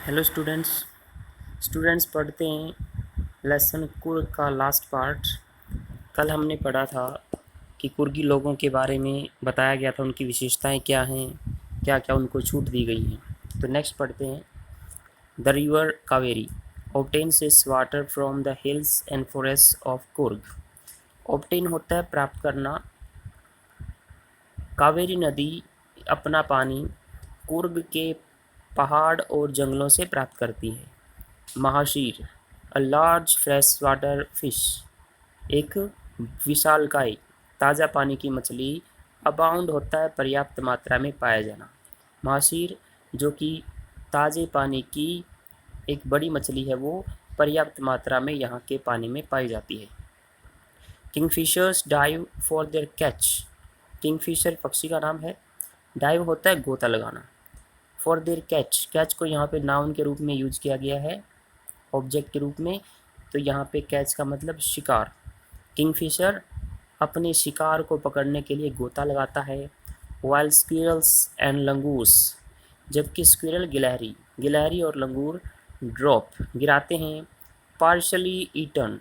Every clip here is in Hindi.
हेलो स्टूडेंट्स पढ़ते हैं लेसन कुर्ग का लास्ट पार्ट। कल हमने पढ़ा था कि कुर्गी लोगों के बारे में बताया गया था, उनकी विशेषताएं क्या हैं, क्या क्या उनको छूट दी गई हैं। तो नेक्स्ट पढ़ते हैं। The river Kaveri obtains its water from the hills and forest of Coorg. Obtain होता है प्राप्त करना। कावेरी नदी अपना पानी कुर्ग के पहाड़ और जंगलों से प्राप्त करती है। Mahseer a large fresh water fish, एक विशालकाय ताज़ा पानी की मछली। अबाउंड होता है पर्याप्त मात्रा में पाया जाना। महाशीर जो कि ताज़े पानी की एक बड़ी मछली है, वो पर्याप्त मात्रा में यहाँ के पानी में पाई जाती है। Kingfishers dive for their catch, Kingfisher पक्षी का नाम है। डाइव होता है गोता लगाना। फॉर देयर कैच, कैच को यहाँ पे नाउन के रूप में यूज किया गया है, ऑब्जेक्ट के रूप में। तो यहाँ पे कैच का मतलब शिकार। किंगफिशर अपने शिकार को पकड़ने के लिए गोता लगाता है। वाइल्ड स्क्विरल्स एंड लंगूर्स, जबकि स्क्विरल गिलहरी और लंगूर ड्रॉप गिराते हैं। पार्शली ईटन,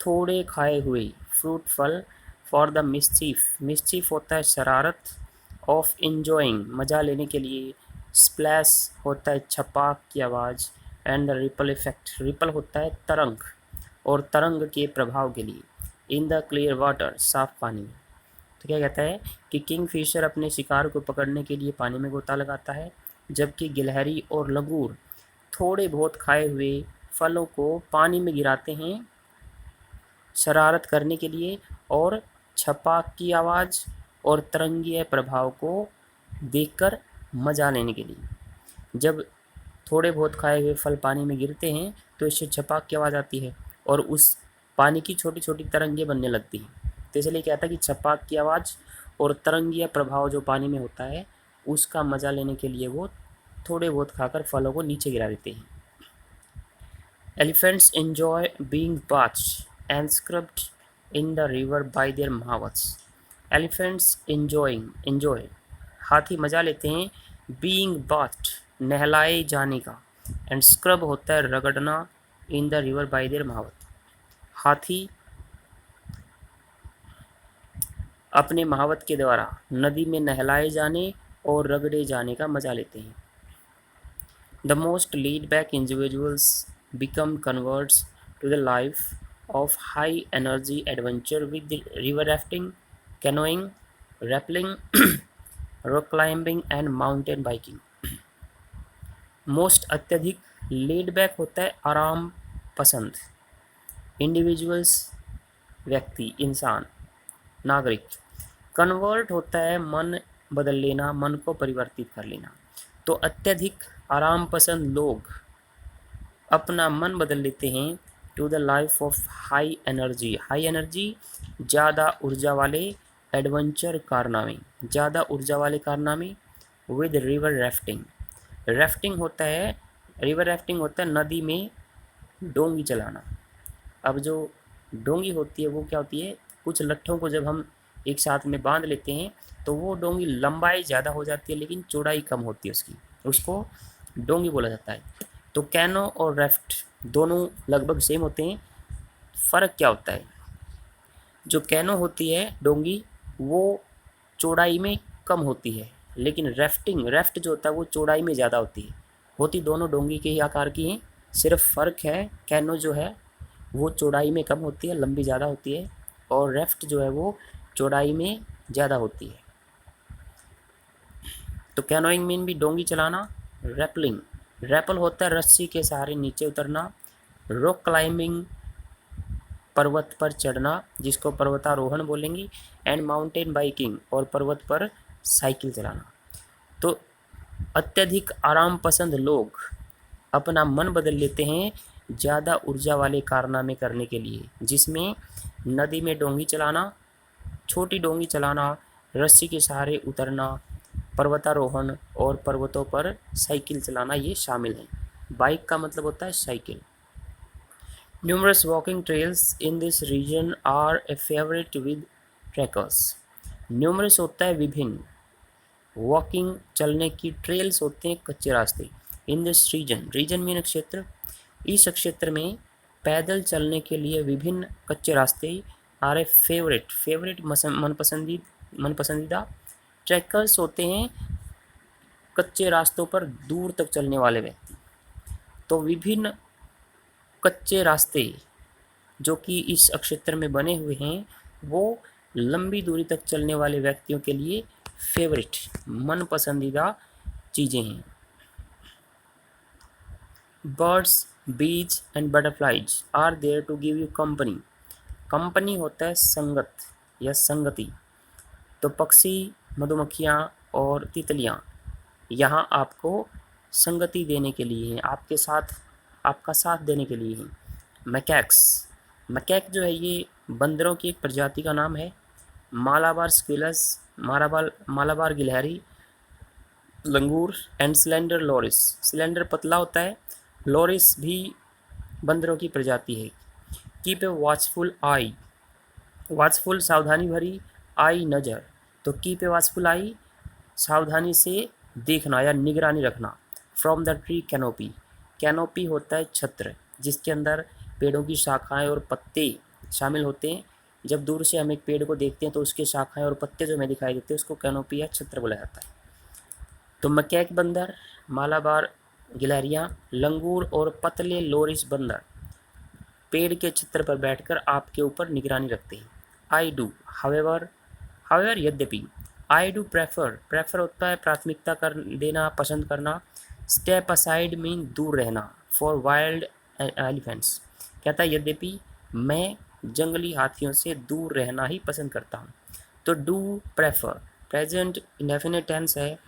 थोड़े खाए हुए। फ्रूट फल। फॉर द मिस्चीफ होता है शरारत। ऑफ इंजॉइंग मज़ा लेने के लिए। स्प्लैश होता है छपाक की आवाज़। And the ripple effect, ripple होता है तरंग और तरंग के प्रभाव के लिए। इन द क्लियर वाटर, साफ पानी में। तो क्या कहता है कि किंगफिशर अपने शिकार को पकड़ने के लिए पानी में गोता लगाता है, जबकि गिलहरी और लंगूर थोड़े बहुत खाए हुए फलों को पानी में गिराते हैं शरारत करने के लिए और छपाक की आवाज़ और तरंगीय प्रभाव को देखकर मजा लेने के लिए। जब थोड़े बहुत खाए हुए फल पानी में गिरते हैं तो इससे छपाक की आवाज़ आती है और उस पानी की छोटी छोटी तरंगें बनने लगती हैं। तो इसलिए कहता है कि छपाक की आवाज़ और तरंगीय प्रभाव जो पानी में होता है, उसका मज़ा लेने के लिए वो थोड़े बहुत खाकर फलों को नीचे गिरा देते हैं। Elephants enjoy being bathed and scrubbed in the river by their महावत्स। Elephants enjoy, हाथी मजा लेते हैं। being bathed, नहलाए जाने का। and scrub होता है रगड़ना। in the river by their महावत, हाथी अपने महावत के द्वारा नदी में नहलाए जाने और रगड़े जाने का मजा लेते हैं। The most laid-back individuals become converts to the life of high-energy adventure with the river rafting, canoeing, rappelling, rock climbing and mountain biking. Most अत्यधिक, laid back होता है आराम पसंद। Individuals व्यक्ति, इंसान, नागरिक। कन्वर्ट होता है मन बदल लेना, मन को परिवर्तित कर लेना। तो अत्यधिक आराम पसंद लोग अपना मन बदल लेते हैं to the life of high energy, high energy ज़्यादा ऊर्जा वाले एडवेंचर कारनामे, ज़्यादा ऊर्जा वाले कारनामे। विद रिवर राफ्टिंग, राफ्टिंग होता है, रिवर राफ्टिंग होता है नदी में डोंगी चलाना। अब जो डोंगी होती है वो क्या होती है, कुछ लट्ठों को जब हम एक साथ में बांध लेते हैं तो वो डोंगी लंबाई ज़्यादा हो जाती है लेकिन चौड़ाई कम होती है उसकी, उसको डोंगी बोला जाता है। तो कैनो और राफ्ट दोनों लगभग सेम होते हैं। फ़र्क क्या होता है, जो कैनो होती है डोंगी वो चौड़ाई में कम होती है, लेकिन राफ्ट जो होता है वो चौड़ाई में ज़्यादा होती है। होती दोनों डोंगी के ही आकार की हैं, सिर्फ फ़र्क है कैनो जो है वो चौड़ाई में कम होती है, लंबी ज़्यादा होती है, और राफ्ट जो है वो चौड़ाई में ज़्यादा होती है। तो कैनोइंग मीन भी डोंगी चलाना। रैपलिंग, रैपल होता है रस्सी के सहारे नीचे उतरना। रॉक क्लाइंबिंग, पर्वत पर चढ़ना जिसको पर्वतारोहण बोलेंगे। एंड माउंटेन बाइकिंग, और पर्वत पर साइकिल चलाना। तो अत्यधिक आराम पसंद लोग अपना मन बदल लेते हैं ज़्यादा ऊर्जा वाले कारनामे करने के लिए, जिसमें नदी में डोंगी चलाना, छोटी डोंगी चलाना, रस्सी के सहारे उतरना, पर्वतारोहण और पर्वतों पर साइकिल चलाना ये शामिल हैं। बाइक का मतलब होता है cycle. Numerous walking trails in this region are a favourite with trekkers. Numerous होता है विभिन्न, वॉकिंग चलने की, ट्रेल्स होते हैं कच्चे रास्ते। In this region, region mean क्षेत्र, इस क्षेत्र में पैदल चलने के लिए विभिन्न कच्चे रास्ते आर ए फेवरेट, फेवरेट मनपसंदीदा ट्रैकर्स होते हैं कच्चे रास्तों पर दूर तक चलने वाले व्यक्ति। तो विभिन्न कच्चे रास्ते जो कि इस क्षेत्र में बने हुए हैं वो लंबी दूरी तक चलने वाले व्यक्तियों के लिए फेवरेट, मन पसंदीदा चीज़ें हैं। Birds, bees and butterflies are there to give you company. Company होता है संगत या संगति। तो पक्षी, मधुमक्खियाँ और तितलियाँ यहाँ आपको संगति देने के लिए हैं, आपके साथ, आपका साथ देने के लिए हैं। मैकैक्स, मैकैक जो है ये बंदरों की एक प्रजाति का नाम है। मालाबार स्क्विलस, मालाबार गिलहरी, लंगूर एंड स्लेंडर लोरिस, स्लेंडर पतला होता है, लोरिस भी बंदरों की प्रजाति है। Keep a watchful I, watchful सावधानी भरी, आई नज़र, तो कीप ए वॉचफुल आई सावधानी से देखना या निगरानी रखना। From the tree canopy, canopy होता है छत्र जिसके अंदर पेड़ों की शाखाएं और पत्ते शामिल होते हैं। जब दूर से हम एक पेड़ को देखते हैं तो उसके शाखाएं और पत्ते जो हमें दिखाई देते हैं उसको कैनोपी या छत्र बोला जाता है। तो मकैक बंदर, मालाबार गिलहरियाँ, लंगूर और पतले लोरिस बंदर पेड़ के छत्र पर बैठकर आपके ऊपर निगरानी रखते हैं। आई डू, हावेवर, हावेवर यद्यपि, आई डू प्रेफर, प्रेफर होता है प्राथमिकता कर देना, पसंद करना। स्टेप असाइड मीन दूर रहना, फॉर वाइल्ड एलिफेंट्स, कहता है यद्यपि मैं जंगली हाथियों से दूर रहना ही पसंद करता हूँ। तो do prefer present indefinite tense है,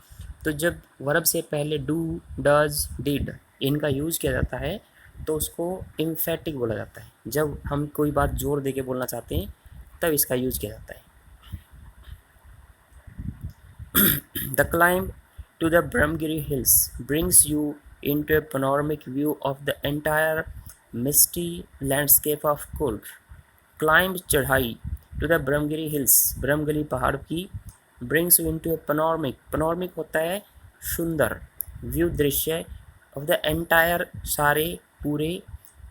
तो जब वर्ब से पहले डू, डज, डिड इनका यूज़ किया जाता है तो उसको इम्फेटिक बोला जाता है। जब हम कोई बात जोर दे के बोलना चाहते हैं तब इसका यूज़ किया जाता है। The climb to the Brahmagiri Hills brings you into a panoramic view of the entire misty landscape of Kurg. Climb, चढ़ाई, to the Brahmagiri Hills, Brahmagiri पहाड़ की, brings you into a panoramic, panoramic होता है सुंदर, व्यू दृश्य, of the entire सारे पूरे,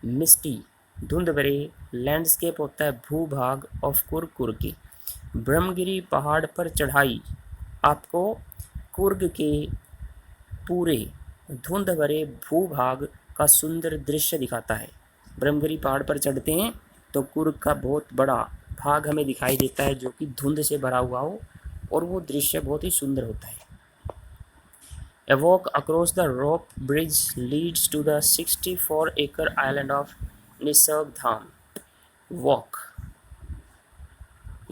मिस्टी धुंध भरे, लैंडस्केप होता है भूभाग, ऑफ कुर्ग की, ब्रह्मगिरी पहाड़ पर चढ़ाई आपको कुर्ग के पूरे धुंध भरे भूभाग का सुंदर दृश्य दिखाता है। ब्रह्मगिरी पहाड़ पर चढ़ते हैं तो कुर्ग का बहुत बड़ा भाग हमें दिखाई देता है जो कि धुंध से भरा हुआ हो और वो दृश्य बहुत ही सुंदर होता है। A walk across the rope bridge leads to the 64-acre island of Nisargadhama. Walk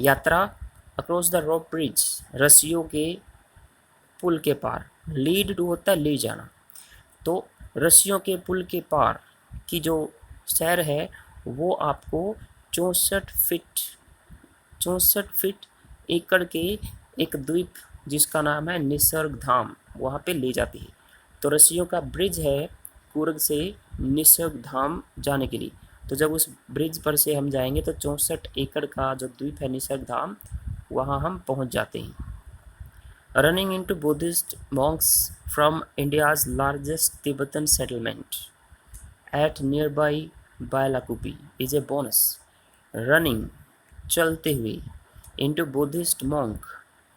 यात्रा, अक्रॉस द रोप ब्रिज रस्सियों के पुल के पार, लीड टू होता है ले जाना, तो रस्सियों के पुल के पार की जो सैर है वो आपको 64 फीट एकड़ के एक द्वीप जिसका नाम है निसर्गधाम वहाँ पे ले जाती है। तो रस्सियों का ब्रिज है कुर्ग से निसर्गधाम जाने के लिए, तो जब उस ब्रिज पर से हम जाएंगे तो 64 एकड़ का जो द्वीप है निसर्गधाम वहाँ हम पहुँच जाते हैं। Running into Buddhist monks from India's largest Tibetan settlement at nearby Bylakuppe is a bonus. Running चलते हुए, इनटू बुद्धिस्ट मॉन्क,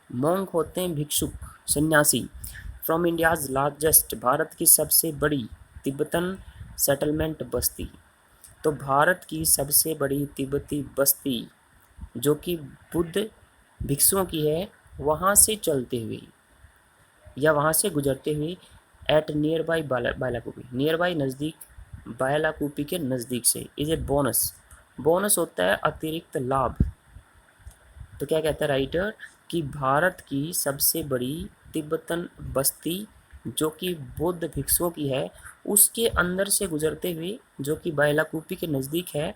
मॉन्क होते हैं भिक्षुक सन्यासी, फ्रॉम इंडियाज लार्जेस्ट भारत की सबसे बड़ी तिब्बतन सेटलमेंट बस्ती, तो भारत की सबसे बड़ी तिब्बती बस्ती जो कि बुद्ध भिक्षुओं की है वहाँ से चलते हुए या वहाँ से गुजरते हुए, at nearby Bylakuppe, nearby नज़दीक, बायलाकुपी के नज़दीक से, इज ए बोनस, बोनस होता है अतिरिक्त लाभ। तो क्या कहता है राइटर कि भारत की सबसे बड़ी तिब्बतन बस्ती जो कि बुद्ध भिक्षुओं की है उसके अंदर से गुजरते हुए जो कि बायलाकुपी के नज़दीक है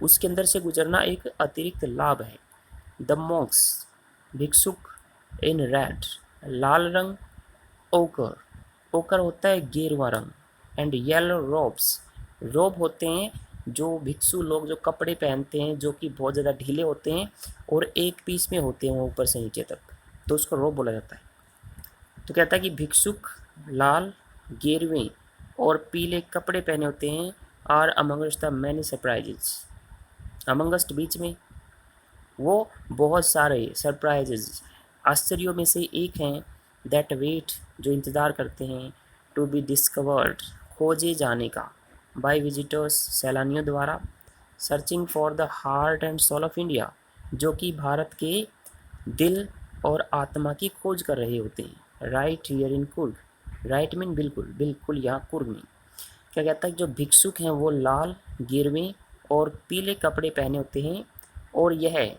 उसके अंदर से गुजरना एक अतिरिक्त लाभ है। द मॉन्क्स भिक्षुक इन रेड, लाल रंग, ओकर, ओकर होता है गेरुआ रंग, एंड येलो रोब्स, रोब होते हैं जो भिक्षु लोग जो कपड़े पहनते हैं जो कि बहुत ज़्यादा ढीले होते हैं और एक पीस में होते हैं वो ऊपर से नीचे तक, तो उसको रोब बोला जाता है। तो कहता है कि भिक्षुक लाल गेरुए और पीले कपड़े पहने होते हैं, are amongst the many surprises. Amongst बीच में, वो बहुत सारे सरप्राइजेज आश्चर्यों में से एक हैं, दैट वेट जो इंतज़ार करते हैं, टू बी डिस्कवर्ड खोजे जाने का, बाय विजिटर्स सैलानियों द्वारा, searching for the heart and soul of India जो कि भारत के दिल और आत्मा की खोज कर रहे होते हैं। Right here in Coorg, right mean बिल्कुल, बिल्कुल यहाँ कुर्ग में क्या कहता है, जो भिक्षुक हैं वो लाल, गेरुए और पीले कपड़े पहने होते हैं, और यह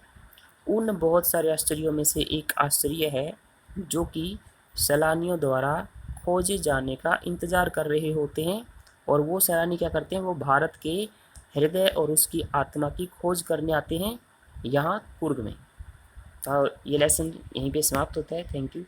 उन बहुत सारे आश्चर्यों में से एक आश्चर्य है जो कि सैलानियों द्वारा खोजे जाने का इंतज़ार कर रहे होते हैं। और वो सैलानी क्या करते हैं, वो भारत के हृदय और उसकी आत्मा की खोज करने आते हैं यहाँ कुर्ग में। और ये लेसन यहीं पे समाप्त होता है। Thank you.